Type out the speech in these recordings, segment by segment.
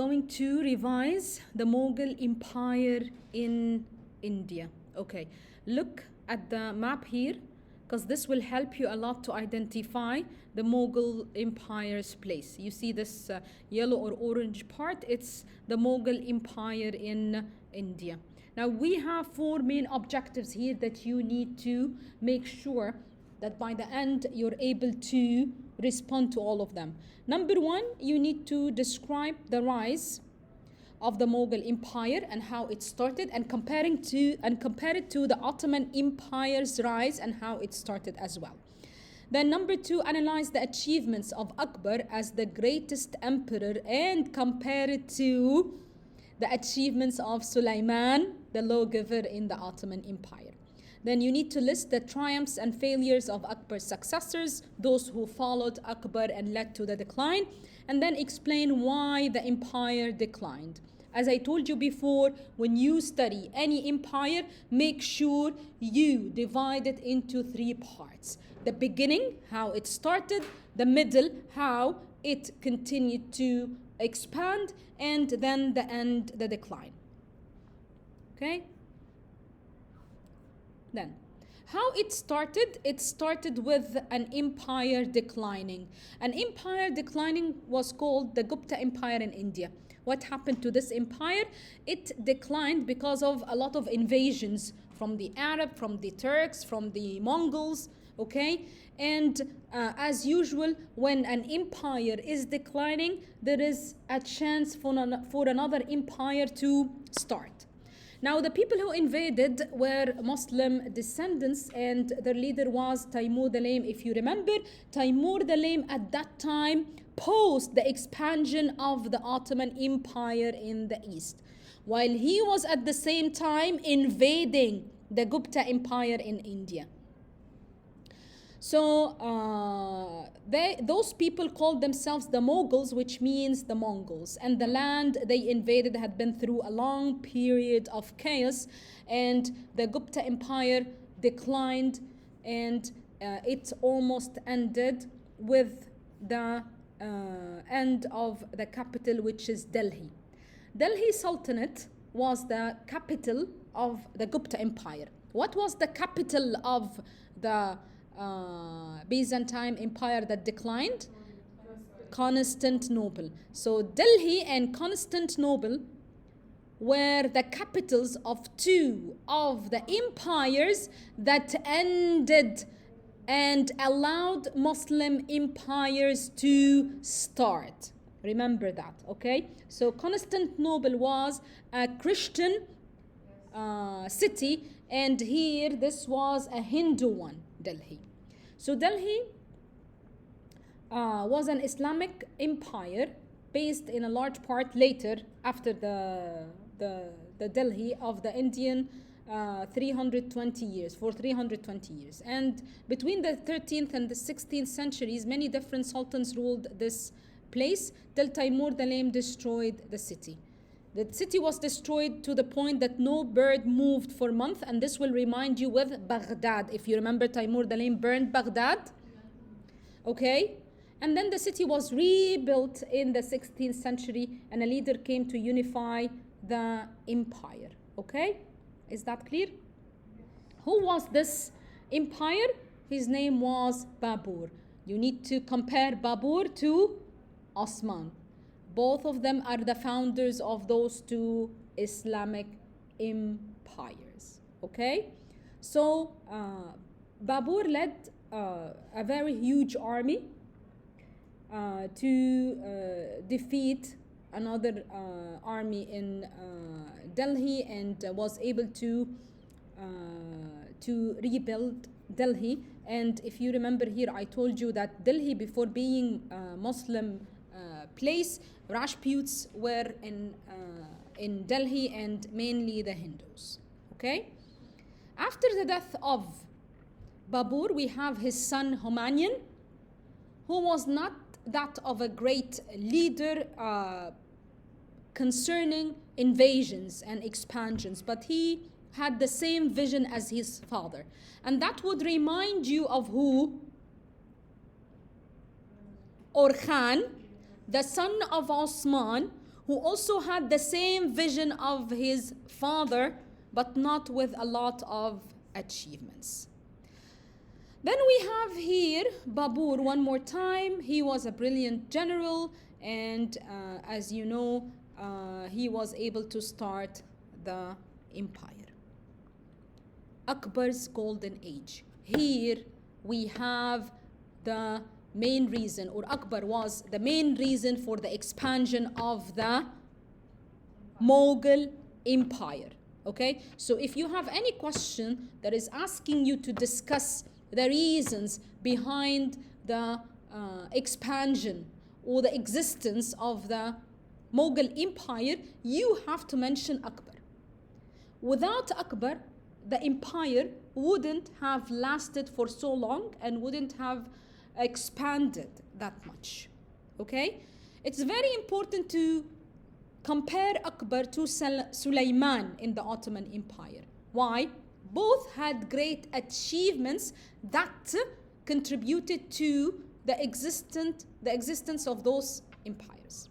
going to revise the Mughal Empire in India. Okay, look at the map here because this will help you a lot to identify the Mughal Empire's place. You see this yellow or orange part? It's the Mughal Empire in India. Now we have four main objectives here that you need to make sure that by the end you're able to respond to all of them. Number one, you need to describe the rise of the Mughal Empire and how it started, and compare it to the Ottoman Empire's rise and how it started as well. Then number two, analyze the achievements of Akbar as the greatest emperor and compare it to the achievements of Sulaiman, the lawgiver in the Ottoman Empire. Then you need to list the triumphs and failures of Akbar's successors, those who followed Akbar and led to the decline, and then explain why the empire declined. As I told you before, when you study any empire, make sure you divide it into three parts. The beginning, how it started, the middle, how it continued to expand, and then the end, the decline. Okay? Then, how it started with an empire declining. An empire declining was called the Gupta Empire in India. What happened to this empire? It declined because of a lot of invasions from the Arab, from the Turks, from the Mongols, okay? And as usual, when an empire is declining, there is a chance for another empire to start. Now, the people who invaded were Muslim descendants, and their leader was Timur the Lame. If you remember, Timur the Lame at that time opposed the expansion of the Ottoman Empire in the east, while he was at the same time invading the Gupta Empire in India. So those people called themselves the Mughals, which means the Mongols. And the land they invaded had been through a long period of chaos, and the Gupta Empire declined, and it almost ended with the end of the capital, which is Delhi. Delhi Sultanate was the capital of the Gupta Empire. What was the capital of the Byzantine Empire that declined? Constantinople. So Delhi and Constantinople were the capitals of two of the empires that ended and allowed Muslim empires to start. Remember that, okay? So Constantinople was a Christian city, and here this was a Hindu one, Delhi. So Delhi was an Islamic empire based in a large part later after the Delhi of the Indian 320 years, for 320 years. And between the 13th and the 16th centuries, many different sultans ruled this place till Timur the Lame destroyed the city. The city was destroyed to the point that no bird moved for months, and this will remind you with Baghdad. If you remember, Timur the Lame burned Baghdad. Okay? And then the city was rebuilt in the 16th century, and a leader came to unify the empire. Okay? Is that clear? Who was this empire? His name was Babur. You need to compare Babur to Osman. Both of them are the founders of those two Islamic empires. Okay? So, Babur led a very huge army to defeat another army in Delhi, and was able to rebuild Delhi. And if you remember here, I told you that Delhi, before being a Muslim place, Rajputs were in Delhi, and mainly the Hindus. Okay? After the death of Babur, we have his son Humayun, who was not that of a great leader concerning invasions and expansions, but he had the same vision as his father. And that would remind you of who? Orkhan, the son of Osman, who also had the same vision of his father, but not with a lot of achievements. Then we have here Babur one more time. He was a brilliant general, and as you know, he was able to start the empire. Akbar's golden age. Here we have the main reason, or Akbar was the main reason for the expansion of the Mughal empire. Okay, so if you have any question that is asking you to discuss the reasons behind the expansion or the existence of the Mughal empire, you have to mention Akbar. Without Akbar, the empire wouldn't have lasted for so long and wouldn't have expanded that much. Okay, it's very important to compare Akbar to Sulaiman in the Ottoman Empire. Why? Both had great achievements that contributed to the existence of those empires.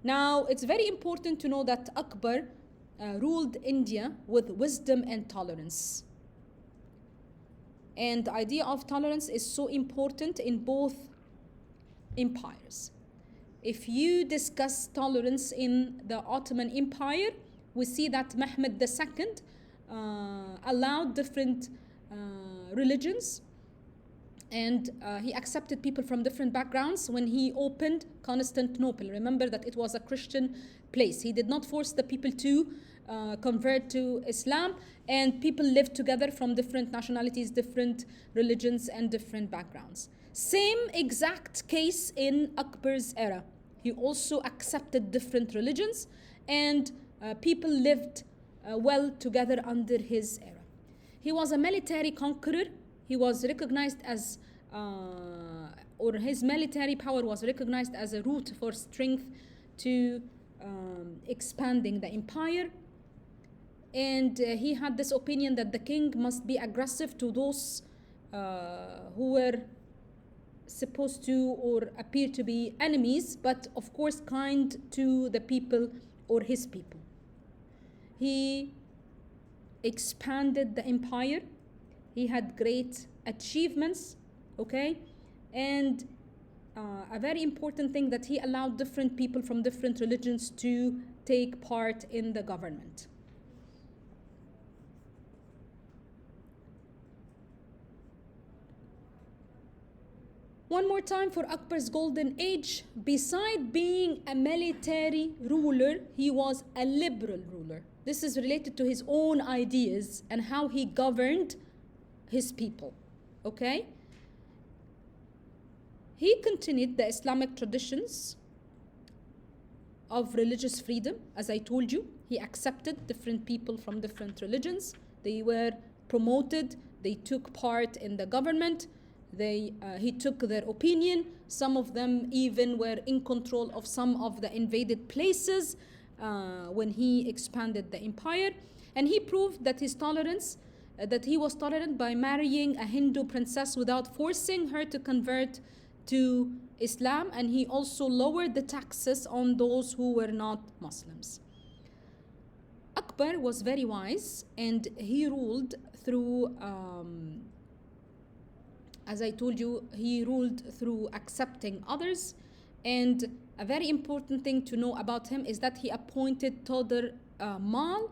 Now, it's very important to know that Akbar ruled India with wisdom and tolerance. And the idea of tolerance is so important in both empires. If you discuss tolerance in the Ottoman Empire, we see that Mehmed II allowed different religions, and he accepted people from different backgrounds when he opened Constantinople. Remember that it was a Christian place. He did not force the people to convert to Islam, and people lived together from different nationalities, different religions, and different backgrounds. Same exact case in Akbar's era. He also accepted different religions, and people lived well together under his era. He was a military conqueror. He was recognized as, or his military power was recognized as a root for strength to expanding the empire. And he had this opinion that the king must be aggressive to those who were supposed to or appear to be enemies, but of course kind to the people or his people. He expanded the empire. He had great achievements, okay? And a very important thing that he allowed different people from different religions to take part in the government. One more time for Akbar's golden age. Beside being a military ruler, he was a liberal ruler. This is related to his own ideas and how he governed his people. Okay? He continued the Islamic traditions of religious freedom. As I told you, he accepted different people from different religions. They were promoted. They took part in the government. He took their opinion. Some of them even were in control of some of the invaded places when he expanded the empire. And he proved that his tolerance, that he was tolerant by marrying a Hindu princess without forcing her to convert to Islam. And he also lowered the taxes on those who were not Muslims. Akbar was very wise, and he ruled through as I told you, he ruled through accepting others. And a very important thing to know about him is that he appointed Todar Mal,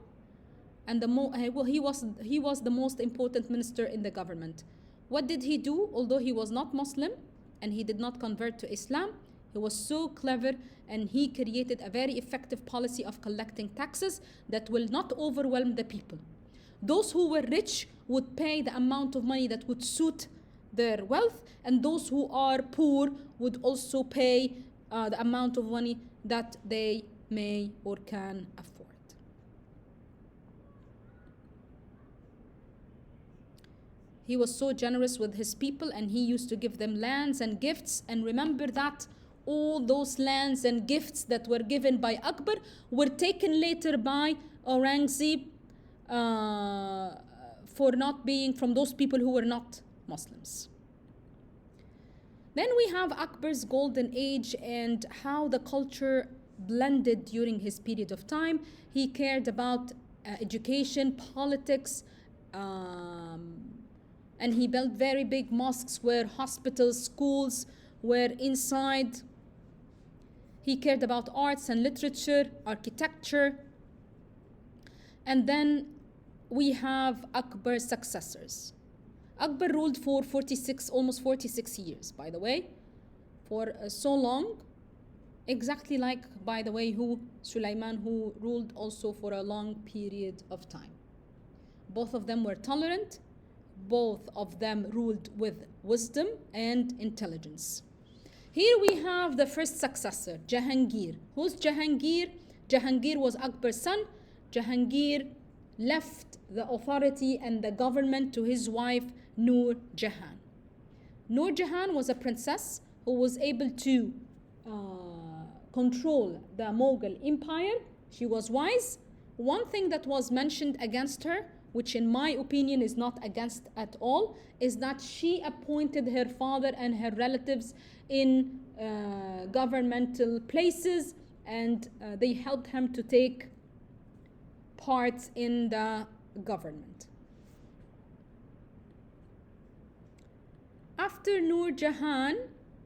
and he was the most important minister in the government. What did he do? Although he was not Muslim and he did not convert to Islam, he was so clever, and he created a very effective policy of collecting taxes that will not overwhelm the people. Those who were rich would pay the amount of money that would suit their wealth, and those who are poor would also pay the amount of money that they may or can afford. He was so generous with his people, and he used to give them lands and gifts. And remember that all those lands and gifts that were given by Akbar were taken later by Aurangzeb for not being from those people who were not Muslims. Then we have Akbar's golden age and how the culture blended during his period of time. He cared about education, politics, and he built very big mosques where hospitals, schools were inside. He cared about arts and literature, architecture. And then we have Akbar's successors. Akbar ruled for 46, almost 46 years, by the way, for so long. Exactly like, by the way, Sulaiman, who ruled also for a long period of time. Both of them were tolerant. Both of them ruled with wisdom and intelligence. Here we have the first successor, Jahangir. Who's Jahangir? Jahangir was Akbar's son. Jahangir left the authority and the government to his wife, Nur Jahan. Nur Jahan was a princess who was able to control the Mughal empire. She was wise. One thing that was mentioned against her, which in my opinion is not against at all, is that she appointed her father and her relatives in governmental places, and they helped him to take part in the government. After Nur Jahan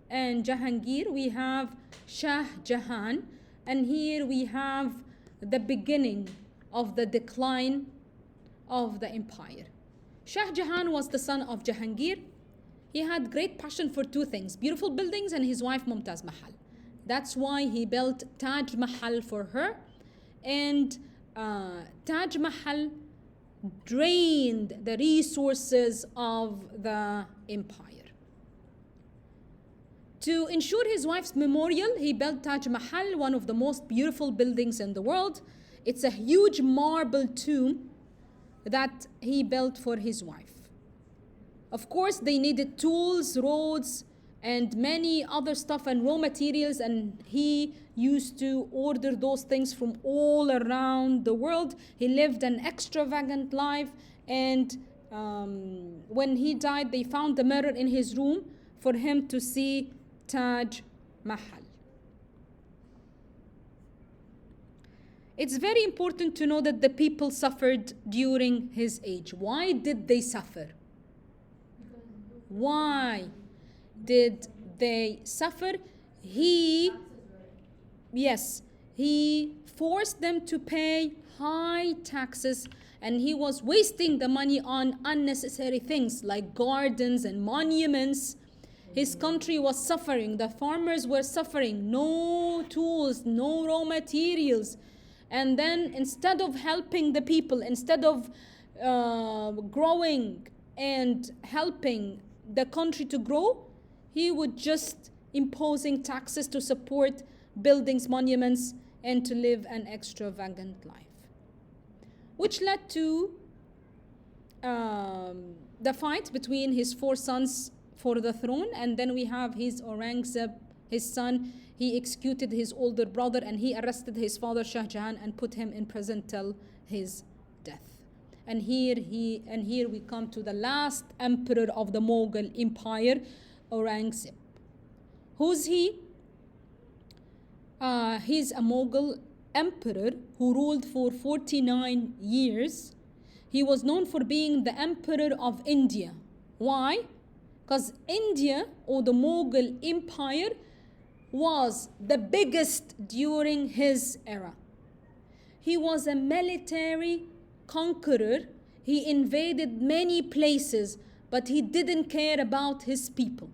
and Jahangir, we have Shah Jahan, and here we have the beginning of the decline of the empire. Shah Jahan was the son of Jahangir. He had great passion for two things: beautiful buildings and his wife Mumtaz Mahal. That's why he built Taj Mahal for her. And Taj Mahal drained the resources of the empire. To ensure his wife's memorial, he built Taj Mahal, one of the most beautiful buildings in the world. It's a huge marble tomb that he built for his wife. Of course, they needed tools, roads, and many other stuff and raw materials, and he used to order those things from all around the world. He lived an extravagant life, and when he died, they found the mirror in his room for him to see Taj Mahal. It's very important to know that the people suffered during his age. Why did they suffer? Why did they suffer? He forced them to pay high taxes, and he was wasting the money on unnecessary things like gardens and monuments. His country was suffering. The farmers were suffering. No tools, no raw materials. And then instead of helping the people, instead of growing and helping the country to grow, he would just imposing taxes to support buildings, monuments, and to live an extravagant life. Which led to the fight between his four sons for the throne. And then we have his Aurangzeb, his son. He executed his older brother, and he arrested his father Shah Jahan and put him in prison till his death. And here we come to the last emperor of the Mughal Empire, Aurangzeb. Who's he? He's a Mughal emperor who ruled for 49 years. He was known for being the emperor of India. Why? Because India, or the Mughal Empire, was the biggest during his era. He was a military conqueror. He invaded many places, but he didn't care about his people.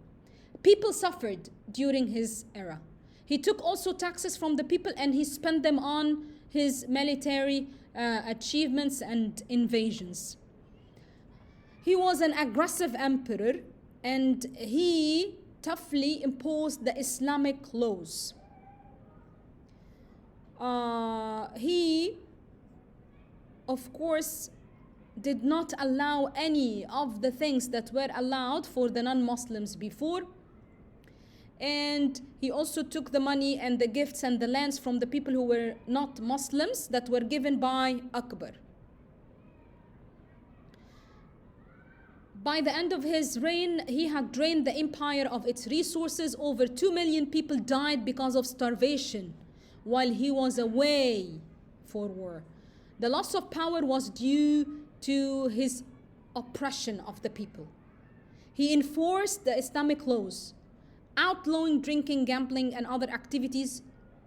People suffered during his era. He took also taxes from the people, and he spent them on his military achievements and invasions. He was an aggressive emperor, and he toughly imposed the Islamic laws. He, of course, did not allow any of the things that were allowed for the non-Muslims before. And he also took the money and the gifts and the lands from the people who were not Muslims that were given by Akbar. By the end of his reign, he had drained the empire of its resources. Over 2 million people died because of starvation. while he was away for war. The loss of power was due to his oppression of the people. He enforced the Islamic laws, outlawing drinking, gambling, and other activities,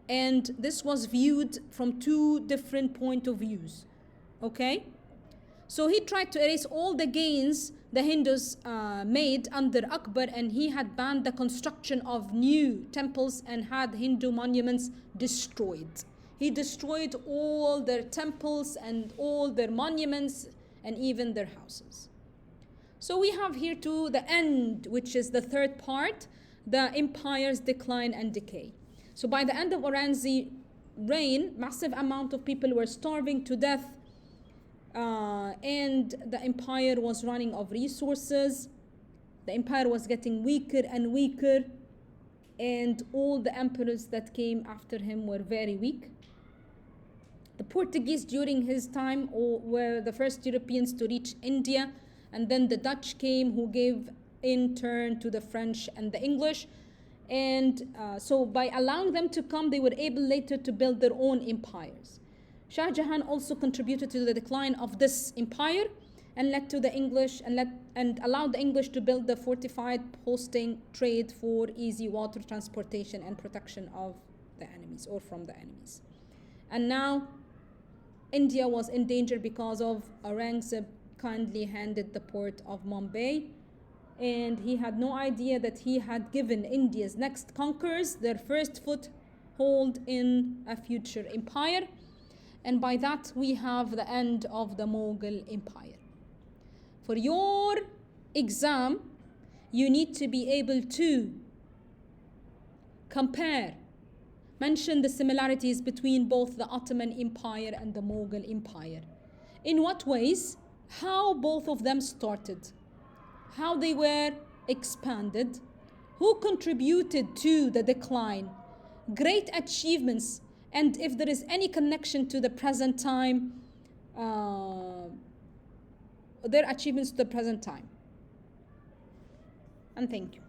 and this was viewed from two different point of views. Okay? So he tried to erase all the gains the Hindus made under Akbar, and he had banned the construction of new temples and had Hindu monuments destroyed. He destroyed all their temples and all their monuments and even their houses. So we have here to the end, which is the third part, the empire's decline and decay. So by the end of Aurangzeb's reign, massive amount of people were starving to death, and the empire was running of resources. The empire was getting weaker and weaker, and all the emperors that came after him were very weak. The Portuguese during his time were the first Europeans to reach India, and then the Dutch came, who gave in turn to the French and the English. And so by allowing them to come, they were able later to build their own empires. Shah Jahan also contributed to the decline of this empire and led to the English and allowed the English to build the fortified posting trade for easy water transportation and protection of the enemies or from the enemies. And now India was in danger because of Aurangzeb kindly handed the port of Mumbai, and he had no idea that he had given India's next conquerors their first foothold in a future empire. And by that we have the end of the Mughal Empire. For your exam, you need to be able to compare, mention the similarities between both the Ottoman Empire and the Mughal Empire. In what ways? How both of them started, how they were expanded, who contributed to the decline, great achievements, and if there is any connection to the present time, their achievements to the present time. And thank you.